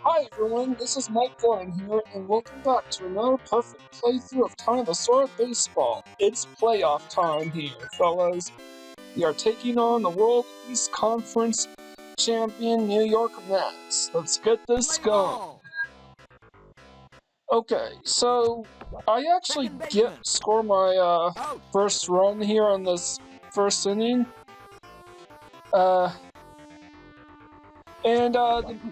Hi everyone, this is Mike Gordon here, and welcome back to another perfect playthrough of Lasorda Baseball. It's playoff time here, fellas. We are taking on the World East Conference champion New York Mets. Let's get this going. Okay, so I actually score my first run here on this first inning. The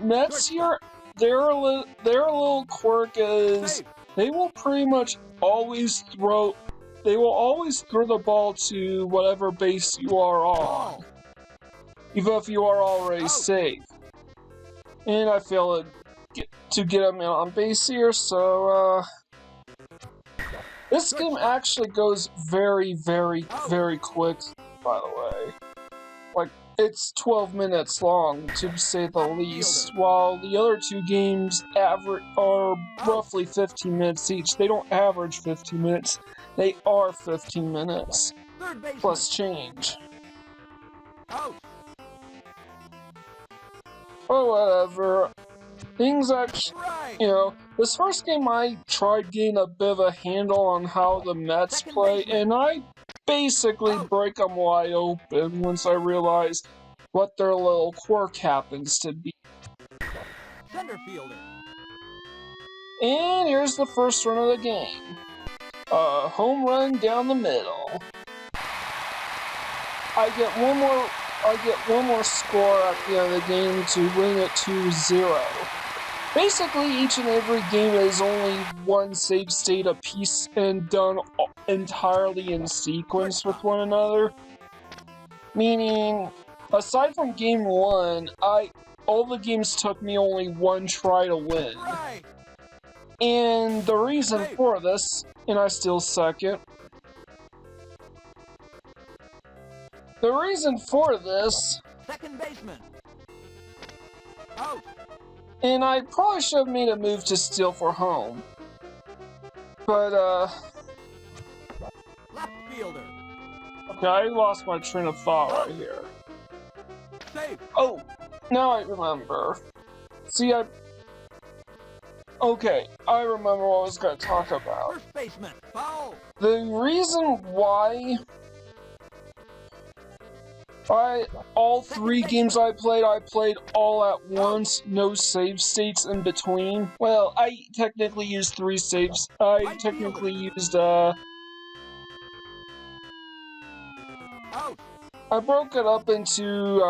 Mets here, their little quirk is they will pretty much always throw. They will always throw the ball to whatever base you are on, even if you are already safe. And I failed to get them on base here, so this game actually goes very, very, very quick. By the way, it's 12 minutes long, to say the least, while the other two games are roughly 15 minutes each. They don't average 15 minutes, they are 15 minutes, plus change. But whatever. Things actually, this first game I tried getting a bit of a handle on how the Mets play, and I basically break them wide open once I realize what their little quirk happens to be. Center fielder. And here's the first run of the game. A home run down the middle. I get one more score at the end of the game to win it 2-0. Basically, each and every game is only one save state apiece and done entirely in sequence with one another. Meaning, aside from game 1, all the games took me only one try to win. And the reason for this, and I still second. The reason for this, second baseman. Out. And I probably should have made a move to steal for home. But, left fielder. Okay, I lost my train of thought right here. Safe. Oh, now I remember. See, okay, I remember what I was going to talk about. First baseman. Foul. The reason why all three games I played all at once, no save states in between. Well, I technically used 3 saves. I technically used, I broke it up into,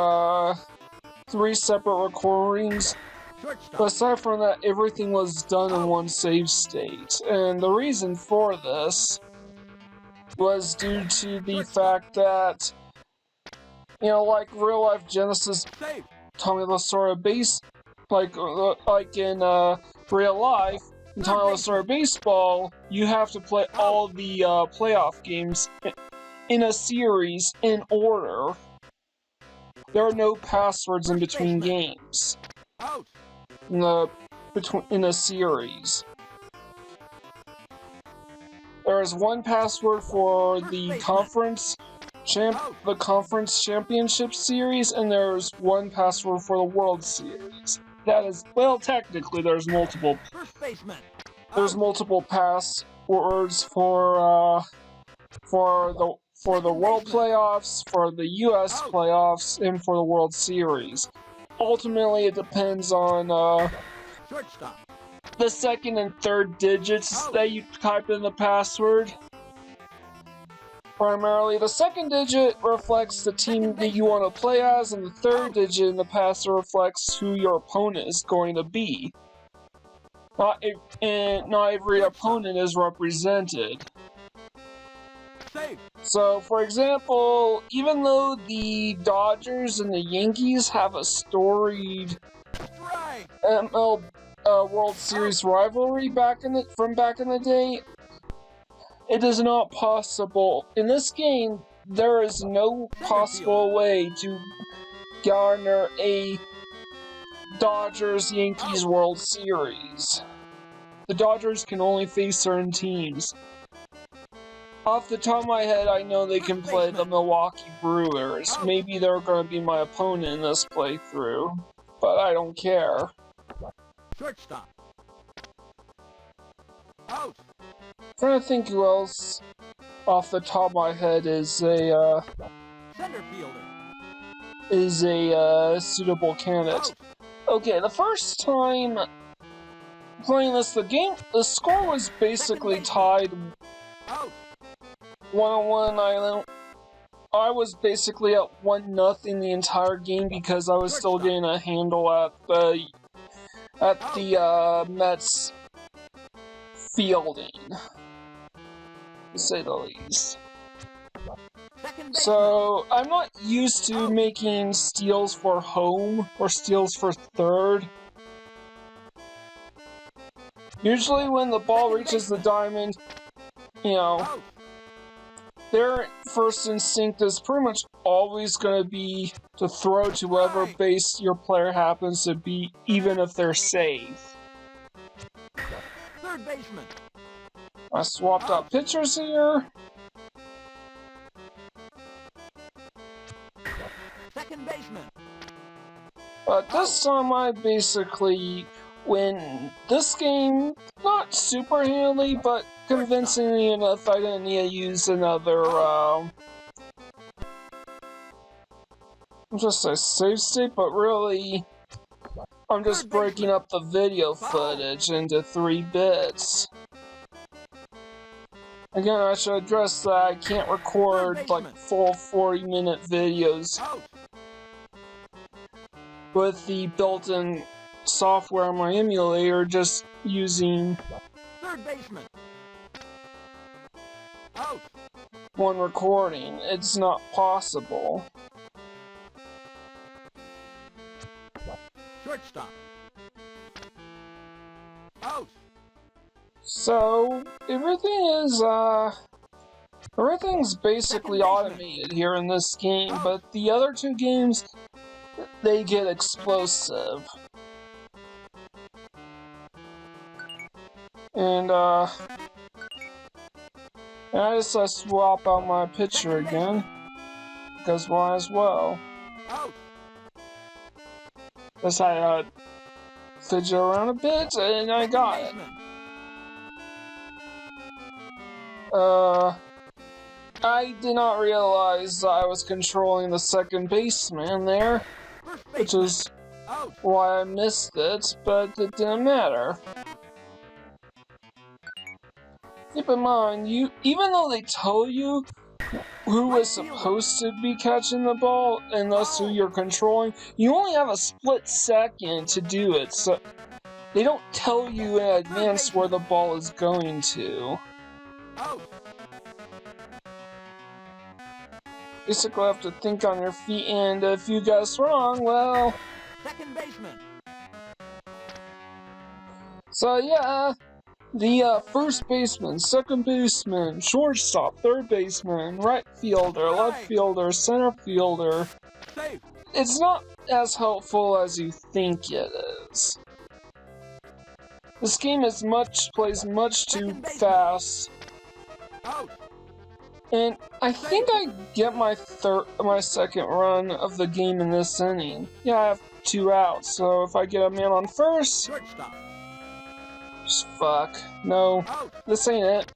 3 separate recordings. But aside from that, everything was done in one save state. And the reason for this was due to the fact that, like real life Genesis Lasorda base, like in real life, in Lasorda baseball, you have to play all the playoff games in a series in order. There are no passwords in between games in a series. There is one password for the conference championship series, and there's one password for the World Series. That is, well, technically there's multiple passwords for the World Playoffs, for the US Playoffs, and for the World Series. Ultimately, it depends on the second and third digits that you type in the password. Primarily, the second digit reflects the team that you want to play as, and the third digit in the password reflects who your opponent is going to be. Not every opponent is represented. So, for example, even though the Dodgers and the Yankees have a storied ML World Series rivalry from back in the day, it is not possible. In this game, there is no possible way to garner a Dodgers-Yankees World Series. The Dodgers can only face certain teams. Off the top of my head, I know they can play the Milwaukee Brewers. Maybe they're going to be my opponent in this playthrough, but I don't care. Shortstop. Out. Trying to think who else off the top of my head is a Center fielder. Suitable candidate. Out. Okay, the first time playing this, the score was basically tied Out. 1-1. I was basically at 1-0 the entire game because I was still getting a handle at the Mets fielding, to say the least. So I'm not used to making steals for home or steals for third. Usually when the ball reaches the diamond, you know, their first instinct is pretty much always going to be to throw to whatever base your player happens to be, even if they're safe. Third baseman. I swapped out pitchers here. Second baseman. But this time I basically win this game, not super handily, but convincingly enough. I didn't need to use another, just a save state, but really, I'm just breaking up the video footage into 3 bits. Again, I should address that I can't record like full 40-minute videos with the built-in software on my emulator, just using Third baseman. Out. one recording. It's not possible. Shortstop. Out. So everything's basically automated here in this game, but the other 2 games, they get explosive. And I just swap out my pitcher again, because why as well. Out. Just had to fidget around a bit, and I got it. I did not realize I was controlling the second baseman there, which is why I missed it, but it didn't matter. Keep in mind, even though they tell you who is supposed to be catching the ball, and thus who you're controlling, you only have a split second to do it, so they don't tell you in advance where the ball is going to. Basically, have to think on your feet, and if you guess wrong, well... Second baseman. So yeah, the first baseman, second baseman, shortstop, third baseman, right fielder, left fielder, center fielder. Safe. It's not as helpful as you think it is. This game plays much too fast. Out. And I think I get my second run of the game in this inning. Yeah, I have 2 outs, so if I get a man on first... Shortstop. Fuck. No. This ain't it.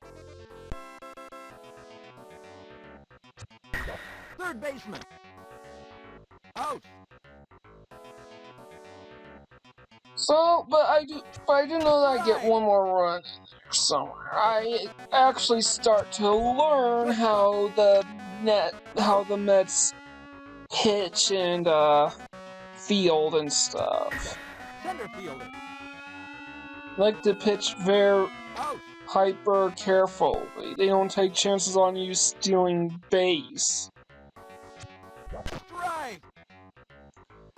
Third baseman. Out. So, but I do know that I get one more run in there somewhere. I actually start to learn how the Mets pitch and field and stuff. Center fielder. Like to pitch very Out. hyper carefully. They don't take chances on you stealing base. Strike.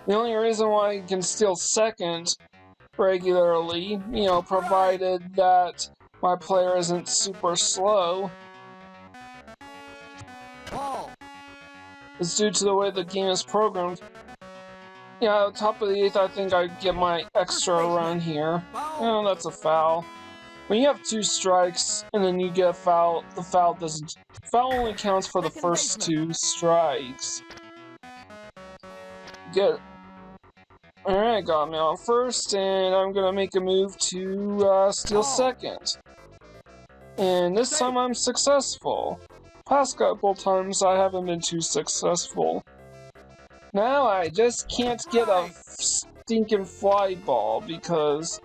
The only reason why you can steal second regularly, you know, provided that my player isn't super slow, Ball. is due to the way the game is programmed. Yeah, top of the 8th, I think I get my extra run here. Oh, that's a foul. When you have 2 strikes and then you get a foul, the foul only counts for the first 2 strikes. Get Alright, got me on first, and I'm gonna make a move to steal second. And this time I'm successful. Past couple times I haven't been too successful. Now I just can't get a stinking fly ball, because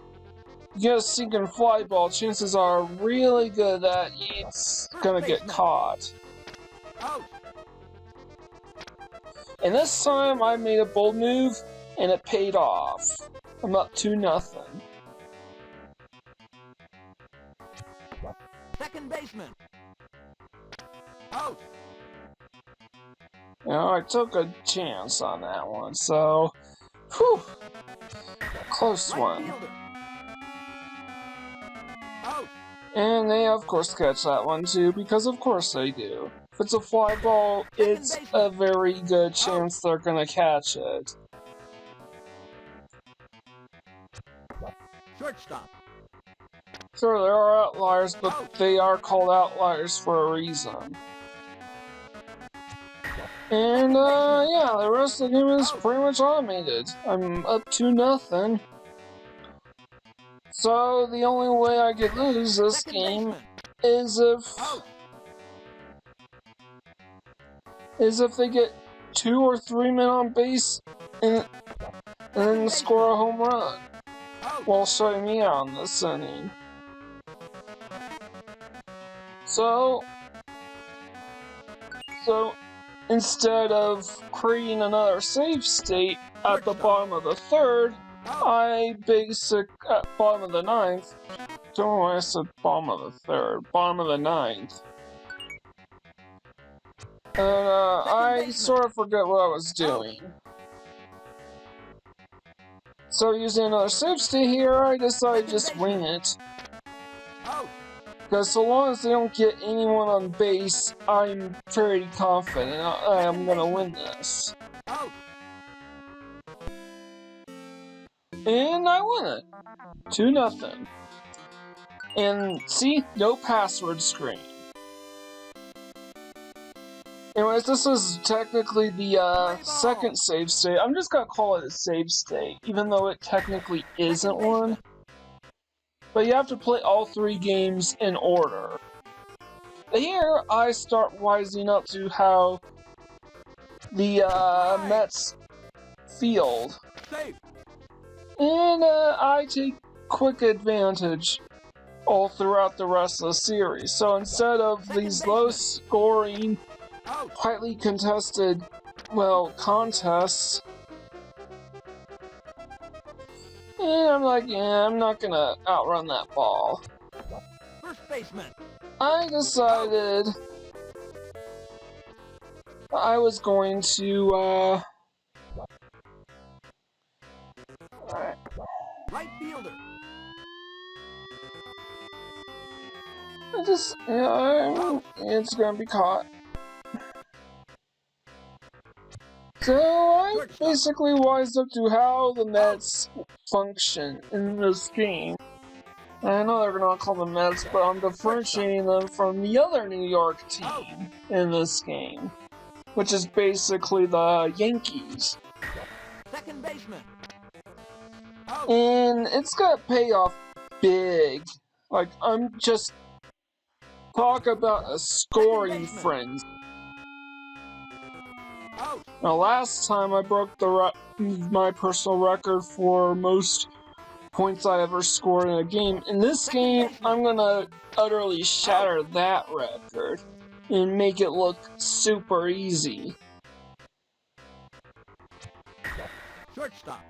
you get a stinking fly ball, chances are really good that it's gonna get caught. And this time I made a bold move, and it paid off. I'm up 2-0. Second baseman. Out. You know, I took a chance on that one, so whew, close one. Out. And they of course catch that one too, because of course they do. If it's a fly ball, it's a very good chance they're gonna catch it. Shortstop. Sure, there are outliers, but they are called outliers for a reason. And yeah, the rest of the game is pretty much automated. I'm up 2-0. So the only way I could lose this game is if they get 2 or 3 men on base and then score a home run while shutting me out in this inning. So instead of creating another save state at the bottom of the third, I at bottom of the ninth. Don't know why I said bottom of the third. Bottom of the ninth. And I sort of forget what I was doing. So using another save state here, I decided to just wing it. Because so long as they don't get anyone on base, I'm pretty confident I am gonna win this. And I won it. 2-0. And see, no password screen. Anyways, this is technically the second save state. I'm just gonna call it a save state, even though it technically isn't one. But you have to play all 3 games in order. Here, I start wising up to how the Mets field. And I take quick advantage all throughout the rest of the series. So instead of these low-scoring, highly contested, contests, and I'm like, yeah, I'm not gonna outrun that ball. First baseman. I decided I was going to, Right fielder. it's gonna be caught. So I basically wised up to how the Mets function in this game. I know they're not called the Mets, but I'm differentiating them from the other New York team in this game, which is basically the Yankees. Second baseman. And it's gonna pay off big. Like, I'm just talk about a scoring frenzy. Now, last time I broke my personal record for most points I ever scored in a game. In this game, I'm gonna utterly shatter that record and make it look super easy. Shortstop.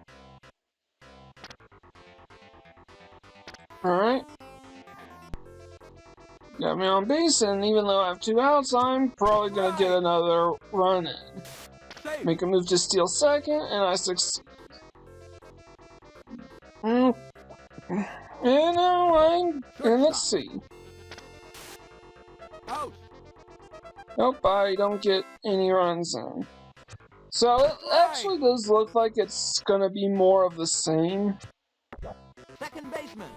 Alright. Got me on base, and even though I have 2 outs, I'm probably gonna get another run in. Make a move to steal second, and I succeed. And let's see. Nope, I don't get any runs in. So it actually does look like it's gonna be more of the same. Second baseman.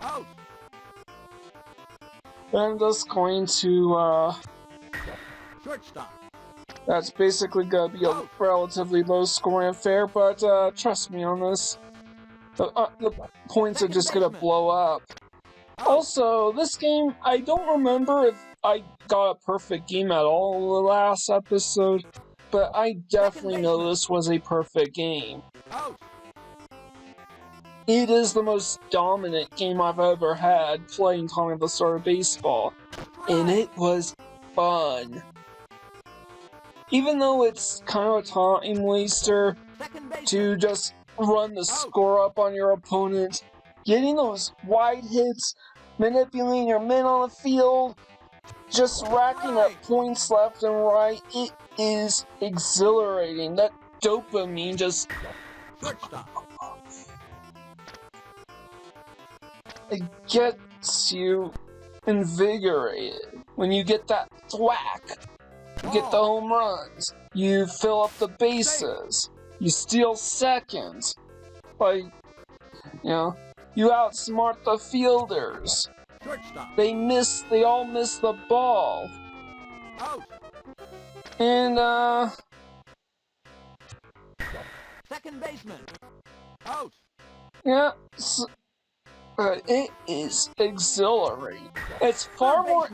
Out. I'm just going to Shortstop. That's basically gonna be a relatively low scoring affair, but trust me on this. The points are just gonna blow up. Also, this game, I don't remember if I got a perfect game at all in the last episode, but I definitely know this was a perfect game. It is the most dominant game I've ever had playing Tommy Lasorda baseball, and it was fun. Even though it's kind of a time waster to just run the score up on your opponent, getting those wide hits, manipulating your men on the field, just racking up points left and right, it is exhilarating. That dopamine just... it gets you invigorated. When you get that thwack, you get the home runs, you fill up the bases, you steal seconds, like, you know, you outsmart the fielders. They all miss the ball. And, second baseman. Out. yeah, it is exhilarating. It's far more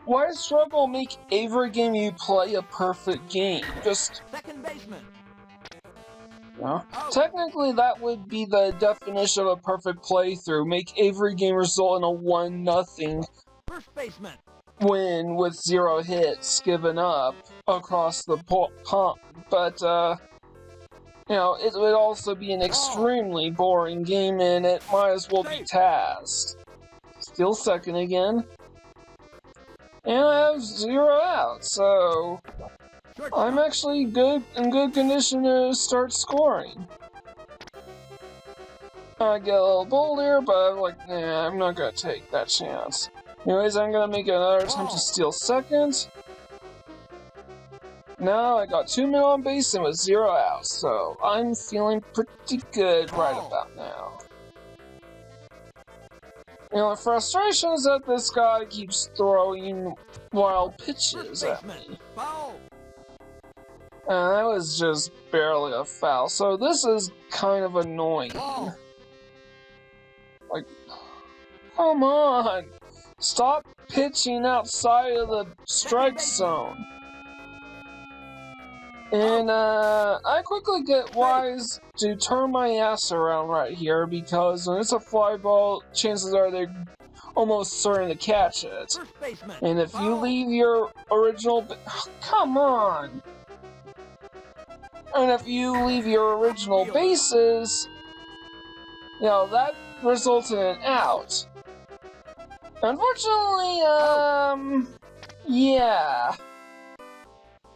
why struggle make every game you play a perfect game? Just second baseman. Technically, that would be the definition of a perfect playthrough. Make every game result in a 1-0 first baseman win with 0 hits given up across the pond. But it would also be an extremely boring game, and it might as well be tasked. Still second again. And I have 0 outs, so I'm actually in good condition to start scoring. I get a little bolder, but I'm like, nah, I'm not gonna take that chance. Anyways, I'm gonna make another attempt to steal second. Now I got 2 men on base and with 0 outs, so I'm feeling pretty good right about now. The frustration is that this guy keeps throwing wild pitches at me. And that was just barely a foul, so this is kind of annoying. Like, come on! Stop pitching outside of the strike zone. And I quickly get wise to turn my ass around right here, because when it's a fly ball, chances are they're almost certain to catch it. And if you leave your original... come on! And if you leave your original bases, that results in an out. Unfortunately, yeah.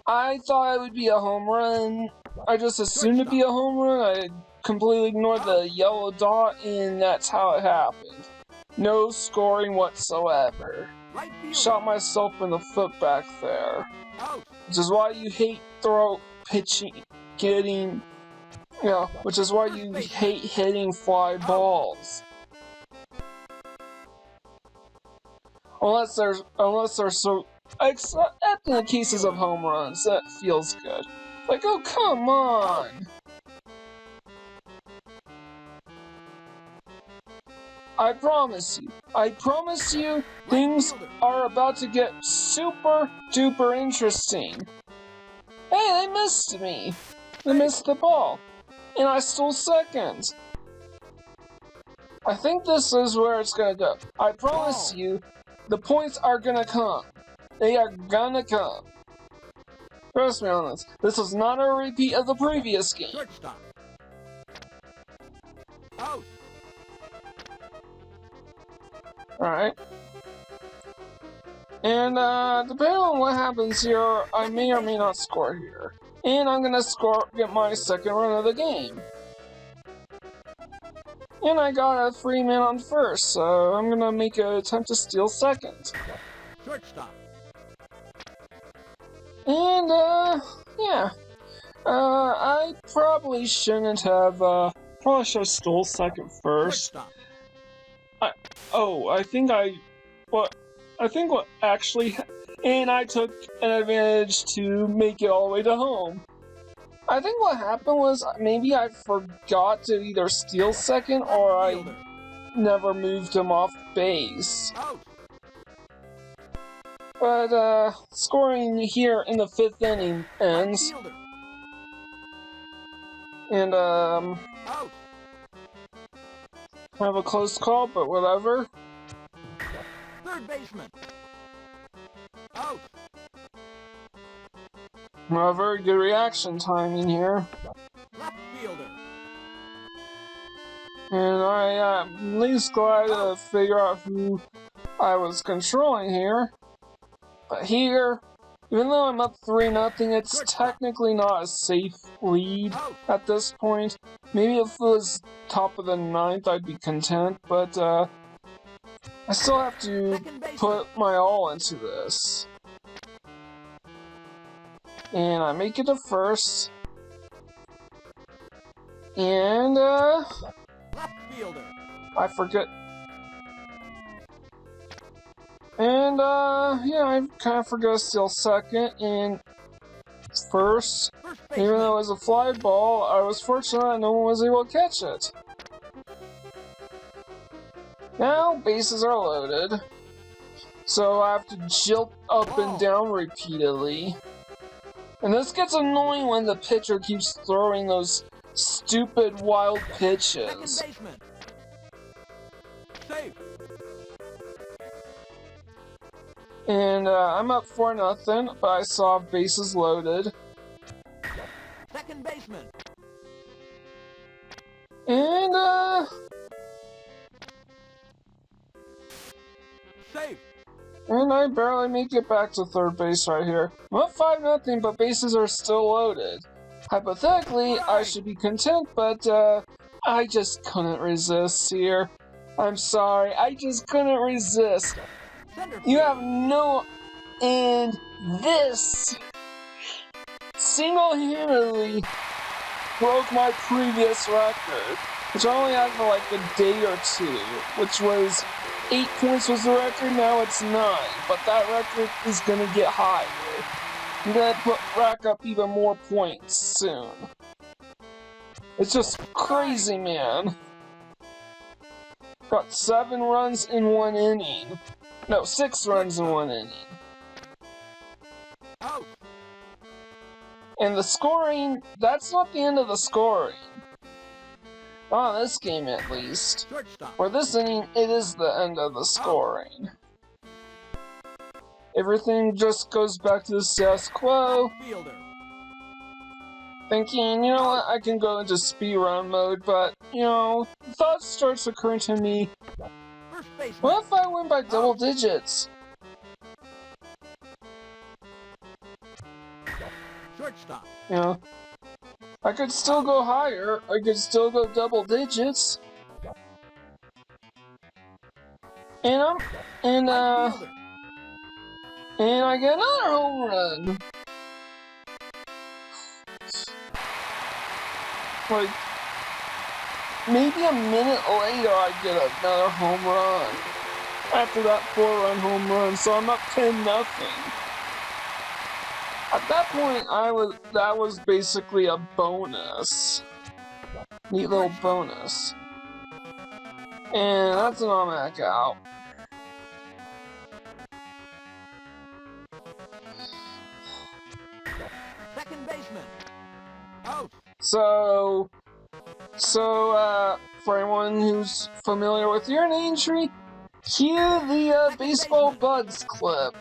I thought it would be a home run. I just assumed it'd be a home run. I completely ignored the yellow dot, and that's how it happened. No scoring whatsoever. Shot myself in the foot back there. Which is why you hate which is why you hate hitting fly balls. Unless they're so... except in the cases of home runs, that feels good. Like, oh, come on! I promise you, things are about to get super duper interesting. Hey, they missed me! They missed the ball. And I stole second. I think this is where it's gonna go. I promise you, the points are gonna come. They are gonna come. Trust me on this. This was not a repeat of the previous game. Alright. And, depending on what happens here, I may or may not score here. And I'm gonna get my second run of the game. And I got a free man on first, so I'm gonna make an attempt to steal second. Shortstop. And, yeah. I probably shouldn't have, probably should have stole second first. Shortstop. I think I... What? I think what actually, and I took an advantage to make it all the way to home. I think what happened was maybe I forgot to either steal second or I never moved him off base. But scoring here in the 5th inning ends. And kind of a close call, but whatever. Third baseman. Out. Very good reaction timing here. Left fielder. And I am at least glad to figure out who I was controlling here. But here, even though I'm up 3-0, it's technically not a safe lead at this point. Maybe if it was top of the 9th, I'd be content, but I still have to put my all into this. And I make it to first. And Left fielder. I forget. And yeah, I kind of forgot to steal second and first. Even though it was a fly ball, I was fortunate that no one was able to catch it. Now, bases are loaded. So I have to jilt up and down repeatedly. And this gets annoying when the pitcher keeps throwing those stupid wild pitches. Safe. And I'm up 4-0, but I saw bases loaded. Second baseman. And Safe. and I barely make it back to third base right here. I'm up 5-0, but bases are still loaded. Hypothetically, I should be content, but I just couldn't resist here. I'm sorry, I just couldn't resist. You have no... And this single-handedly broke my previous record, which I only had for like a day or two, which was 8 points was the record, now it's 9, but that record is gonna get higher. I'm gonna rack up even more points soon. It's just crazy, man. Got 7 runs in 1 inning. No, 6 runs in 1 inning. Out. And the scoring, that's not the end of the scoring. Not in this game, at least. For this inning, it is the end of the scoring. Everything just goes back to the status quo. Thinking, you know what, I can go into speedrun mode, but, you know, the thought starts occurring to me, what if I win by double digits? Shortstop. You know, I could still go higher, I could still go double digits. And and I get another home run. Like, maybe a minute later I get another home run. After that 4-run home run, so I'm up 10-0. At that point, that was basically a bonus. Neat little bonus. And that's an automatic out. Second baseman. Out. So, for anyone who's familiar with your name tree, cue the baseball buds clip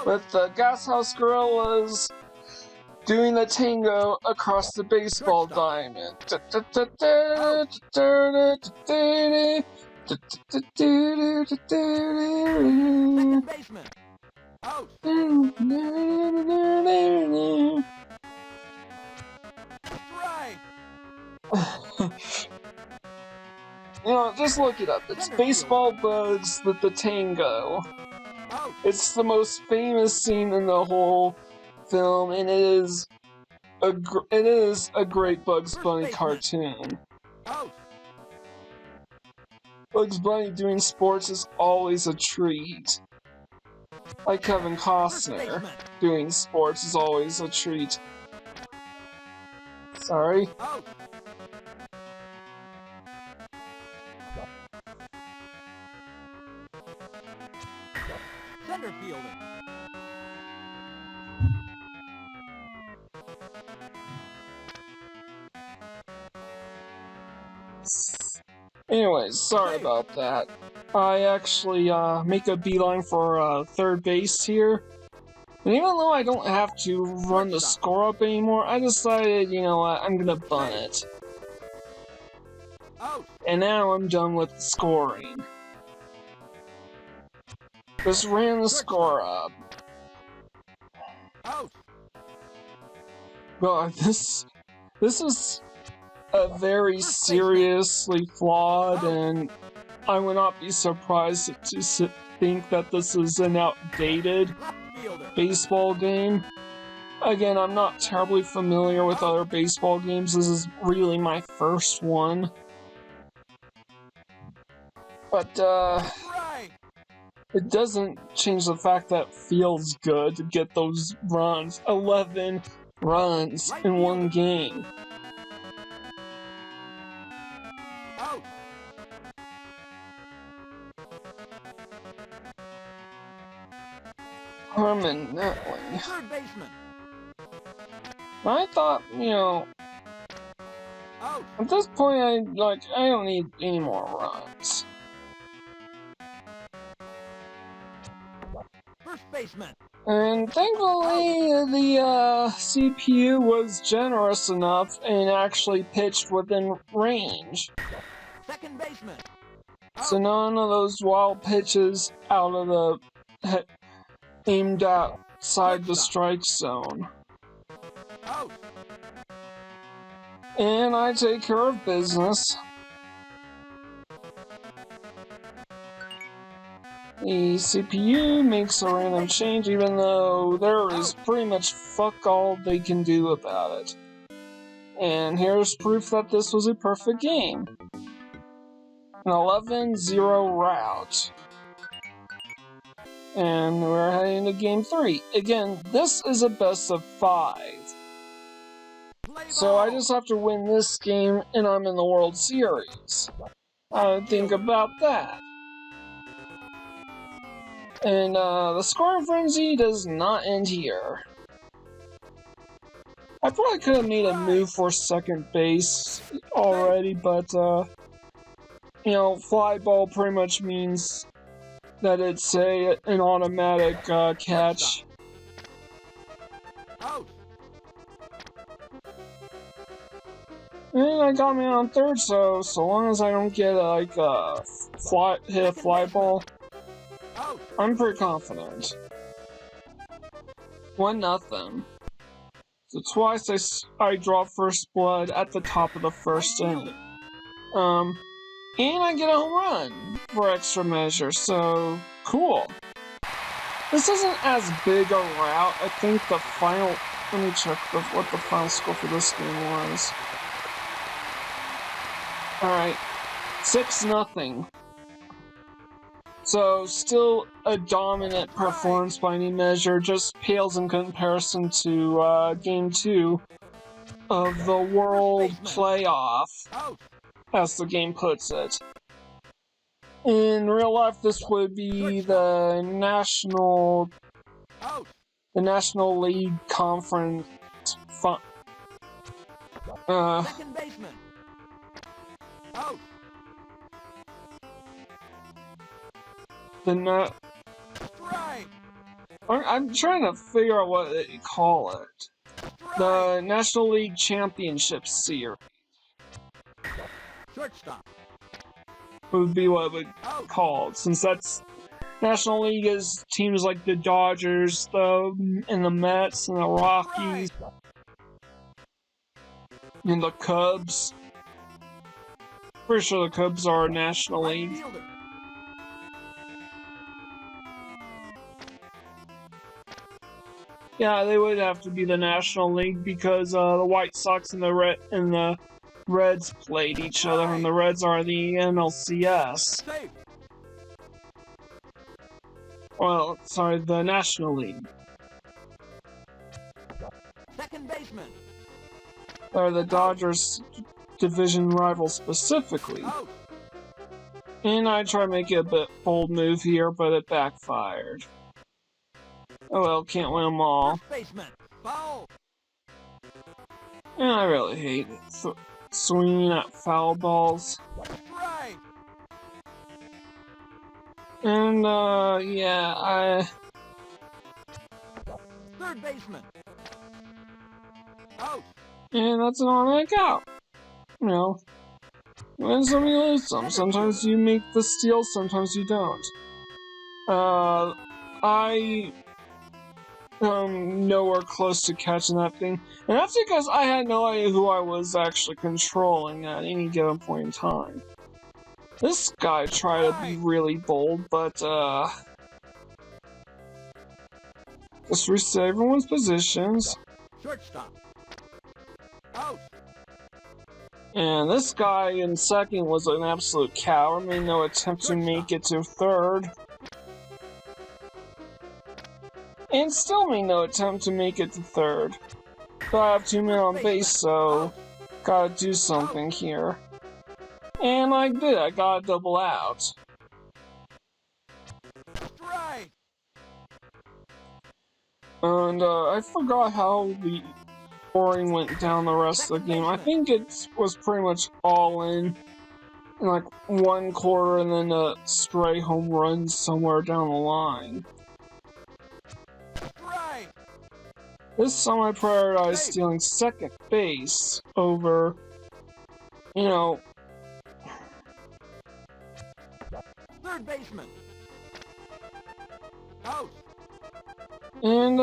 with the Gashouse Gorillas doing the tango across the baseball diamond. Second baseman. Out. Right. You know, just look it up. It's Baseball Bugs with the Tango. Out. It's the most famous scene in the whole film, and it is a great Bugs Bunny cartoon. Out. Bugs Bunny doing sports is always a treat. Like Kevin Costner, doing sports is always a treat. Sorry. Out. Center fielder. Anyways, sorry about that. I actually make a beeline for third base here. And even though I don't have to run the score up anymore, I decided, you know what, I'm gonna bunt it. Out. And now I'm done with the scoring. Just ran the score up. Out. God, this is a very seriously flawed, and I would not be surprised to think that this is an outdated baseball game. Again, I'm not terribly familiar with other baseball games. This is really my first one. But, it doesn't change the fact that it feels good to get those runs. 11 runs in one game. Out. Permanently. Third baseman. I thought, you know, Out. at this point, I don't need any more runs. First baseman. And thankfully, the CPU was generous enough and actually pitched within range. Second baseman. So none of those wild pitches out of the aimed outside the strike zone. Out. And I take care of business. The CPU makes a random change, even though there is pretty much fuck all they can do about it. And here's proof that this was a perfect game. An 11-0 rout. And we're heading to game 3. Again, this is a best of 5. So I just have to win this game and I'm in the World Series. Think about that. And the scoring frenzy does not end here. I probably could have made a move for second base already, but you know, fly ball pretty much means that it's an automatic catch. Out. And I got me on third, so long as I don't get hit a fly ball, I'm pretty confident. 1-0. So twice I draw first blood at the top of the first inning. And I get a home run for extra measure, so cool. This isn't as big a route. I think the final, let me check what the final score for this game was. Alright, 6-0. So, still a dominant performance by any measure, just pales in comparison to Game 2 of the World Playoff, as the game puts it. In real life, this would be the National League Conference. Second baseman. Out. Strike. I'm trying to figure out what they call it. The National League Championship Series Shortstop. would be what it would call it, since that's National League is teams like the Dodgers, and the Mets, and the Rockies, and the Cubs. Pretty sure the Cubs are a National League. Yeah, they would have to be the National League because the White Sox and the Reds played each other, and the Reds are the NLCS. Well, sorry, the National League. Second baseman. Or the Dodgers division rival specifically. Out. And I try to make it a bit bold move here, but it backfired. Oh well, can't win them all. First baseman. Foul. And I really hate it. Swinging at foul balls. Right. And, yeah, Third baseman. Out. And that's an automatic out. You know, win some, you lose some. Sometimes you make the steal, sometimes you don't. I nowhere close to catching that thing. And that's because I had no idea who I was actually controlling at any given point in time. This guy tried to be really bold, but, just reset everyone's positions. Shortstop. Out. And this guy in second was an absolute coward, made no attempt to make it to third. And still made no attempt to make it to third. But I have 2 men on base, so gotta do something here. And I did, I got a double out. Strike. And I forgot how the scoring went down the rest of the game. I think it was pretty much all in like one quarter and then a stray home run somewhere down the line. Right. This time I prioritized stealing second base over, you know, Third baseman. Out. and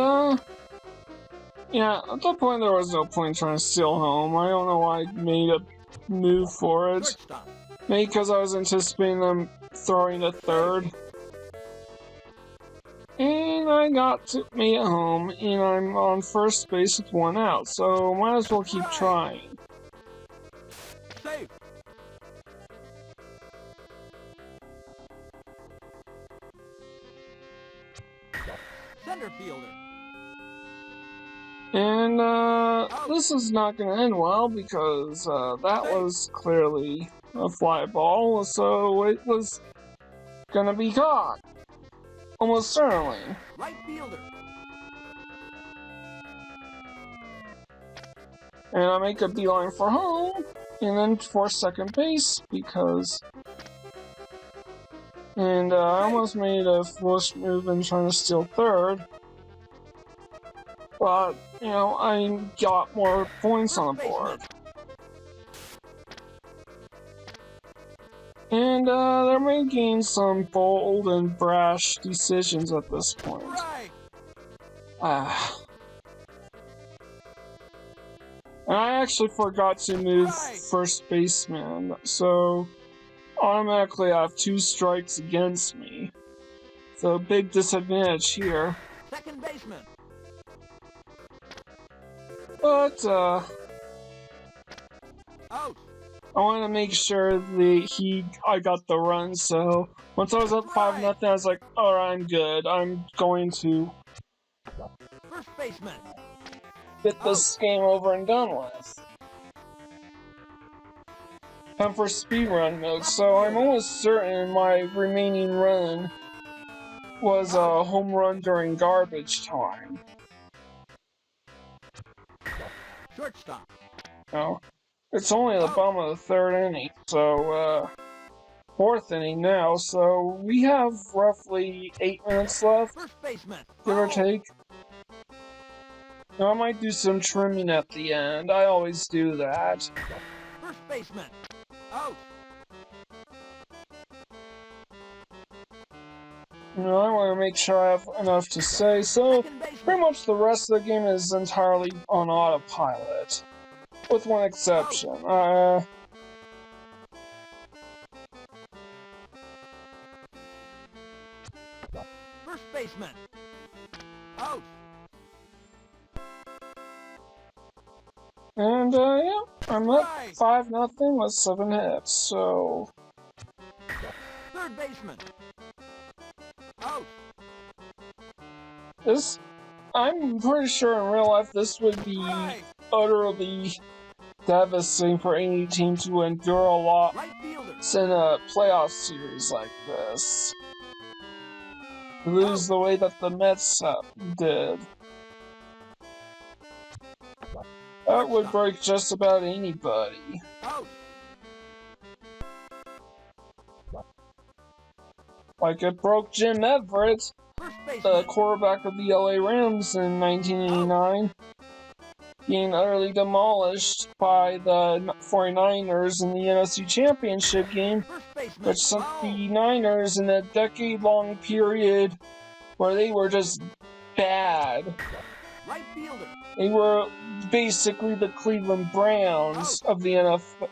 yeah, at that point there was no point trying to steal home. I don't know why I made a move for it. Shortstop. Maybe because I was anticipating them throwing to third. And I got to me at home, and I'm on first base with 1 out, so might as well keep trying. Safe. Center fielder. And this is not going to end well because that was clearly a fly ball, so it was going to be caught. Almost certainly. Right fielder. And I make a beeline for home, and then for second base because... And I almost made a foolish move in trying to steal third. But, you know, I got more points on the board. And they're making some bold and brash decisions at this point. Right. And I actually forgot to move first baseman, so automatically I have 2 strikes against me. So big disadvantage here. Second baseman. But Out. I wanted to make sure that I got the run, so once I was up 5-0, I was like, alright, I'm good. I'm going to First baseman. get this game over and done with. Time for speedrun mode, so I'm almost certain my remaining run was a home run during garbage time. Shortstop. No, it's only the bottom of the 3rd inning, so 4th inning now, so we have roughly 8 minutes left, First baseman. give or take. Now, I might do some trimming at the end, I always do that. First baseman. Out. You know, I want to make sure I have enough to say, so pretty much the rest of the game is entirely on autopilot. With one exception. First baseman. Out. And, yeah, I'm up 5-0 with 7 hits, so... Third baseman. Out. I'm pretty sure in real life this would be Strike. utterly devastating for any team to endure a loss Right fielder. in a playoff series like this. Lose the way that the Mets did. That would break just about anybody. Out. Like it broke Jim Everett, First the baseman. quarterback of the LA Rams in 1989, being utterly demolished by the 49ers in the NFC Championship game, First baseman. which sent Foul. the Niners in a decade-long period where they were just bad. Right fielder. They were basically the Cleveland Browns of the NFL.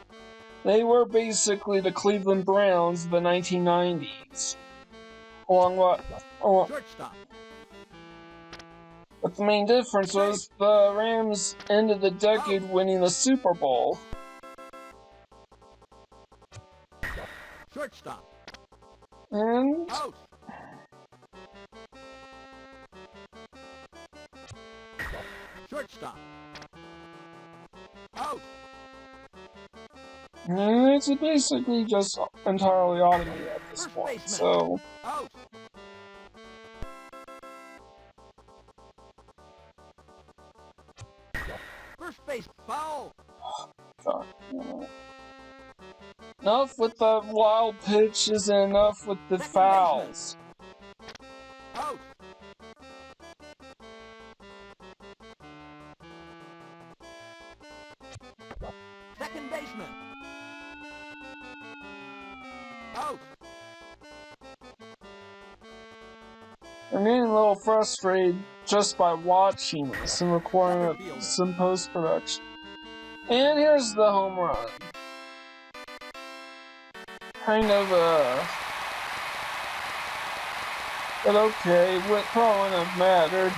They were basically the Cleveland Browns of the 1990s. Shortstop. But the main difference was the Rams ended the decade winning the Super Bowl. Shortstop. And Out. Shortstop. Out. it's basically just entirely automated at this First point. baseman. So, Out. First base. Foul. God, enough with the wild pitches and enough with the Second fouls. Out. Second baseman. Out. I'm getting a little frustrated just by watching this and recording some post-production. And here's the home run. Kind of, but okay, it probably wouldn't have mattered.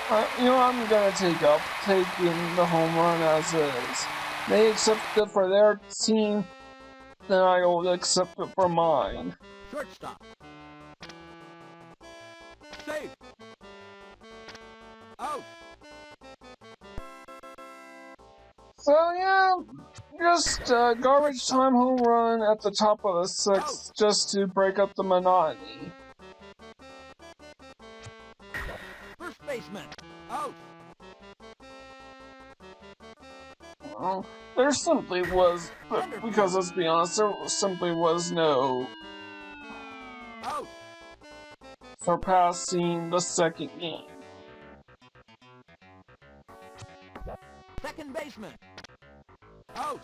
I'm gonna take in the home run as is. They accept it for their team, then I will accept it for mine. Shortstop. Safe. Out. So yeah, just a garbage time home run at the top of the sixth, just to break up the monotony. First baseman. Out. Well, there simply was, because let's be honest, there simply was no Out. surpassing the second game. Second baseman. Out.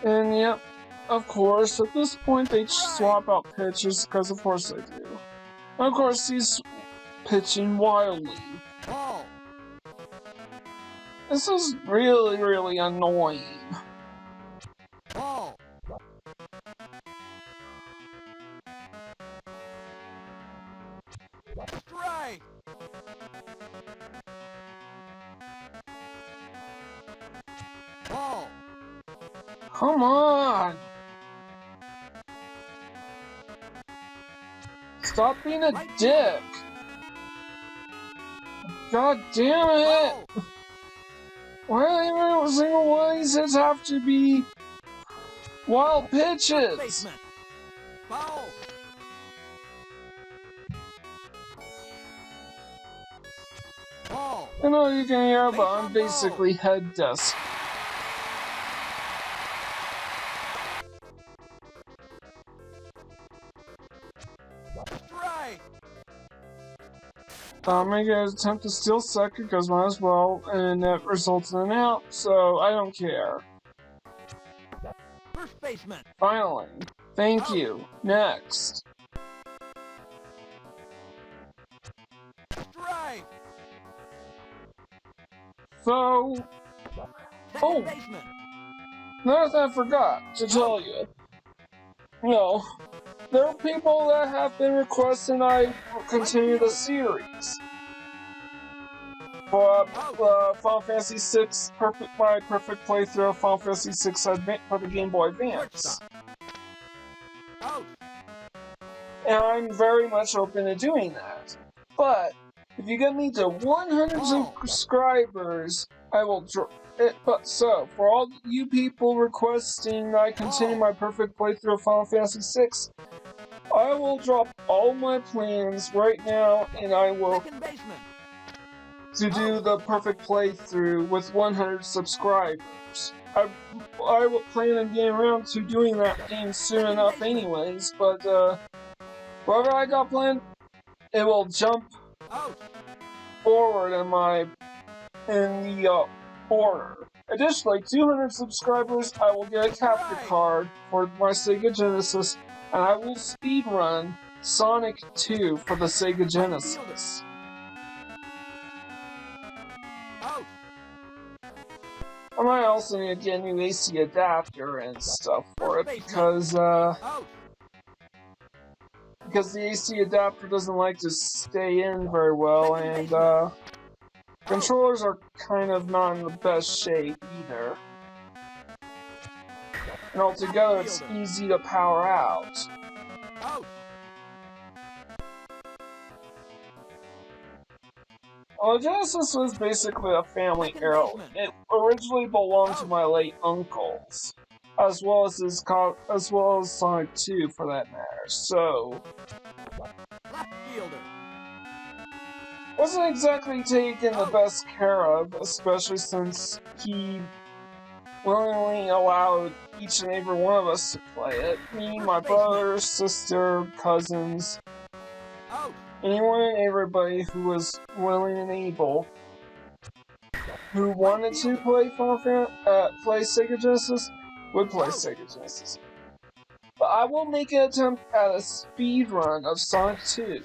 And yep, of course, at this point they swap out pitches, because of course they do. And of course he's pitching wildly. Ball. This is really, really annoying. Ball. Strike. Ball. Come on! Stop being a dick! God damn it! Ball. Why every single one of these hits have to be wild First pitches? baseman. Foul. Ball. I know you can hear, but I'm basically head desk. Strike. I'm gonna attempt to steal second, because might as well, and that results in an out, so I don't care. First baseman. Finally. Thank you. Next. Strike. So, Second baseman. another thing I forgot to tell you. There are people that have been requesting I continue the series. for Final Fantasy VI, my perfect playthrough of Final Fantasy VI for the Game Boy Advance. Out. And I'm very much open to doing that. But if you get me to 100 subscribers, I will drop it. But so, for all you people requesting that I continue my perfect playthrough of Final Fantasy VI, I will drop all my plans right now, and I will to do the perfect playthrough with 100 subscribers. I will plan on getting around to doing that game soon enough anyways, but whatever I got planned, it will jump forward in the order. Additionally, 200 subscribers, I will get a capture card for my Sega Genesis, and I will speedrun Sonic 2 for the Sega Genesis. I might also need to get a new AC adapter and stuff for it because the AC adapter doesn't like to stay in very well, and controllers are kind of not in the best shape either. And altogether, it's easy to power out. Well, the Genesis was basically a family heirloom. It originally belonged to my late uncles, as well as Sonic 2 for that matter. So, wasn't exactly taken the best care of, especially since he willingly allowed each and every one of us to play it. Me, my brother, sister, cousins. Anyone and everybody who was willing and able, who wanted to play play Sega Genesis, would play Sega Genesis. But I will make an attempt at a speed run of Sonic 2.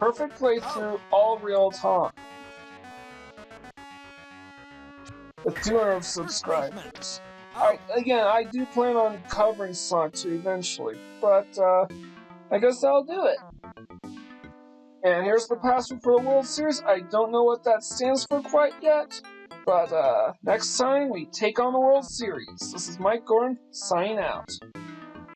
Perfect playthrough, all real time. With 200 subscribers. I do plan on covering Sonic 2 eventually, but I guess that'll do it. And here's the password for the World Series. I don't know what that stands for quite yet, but next time we take on the World Series. This is Mike Gordon, signing out.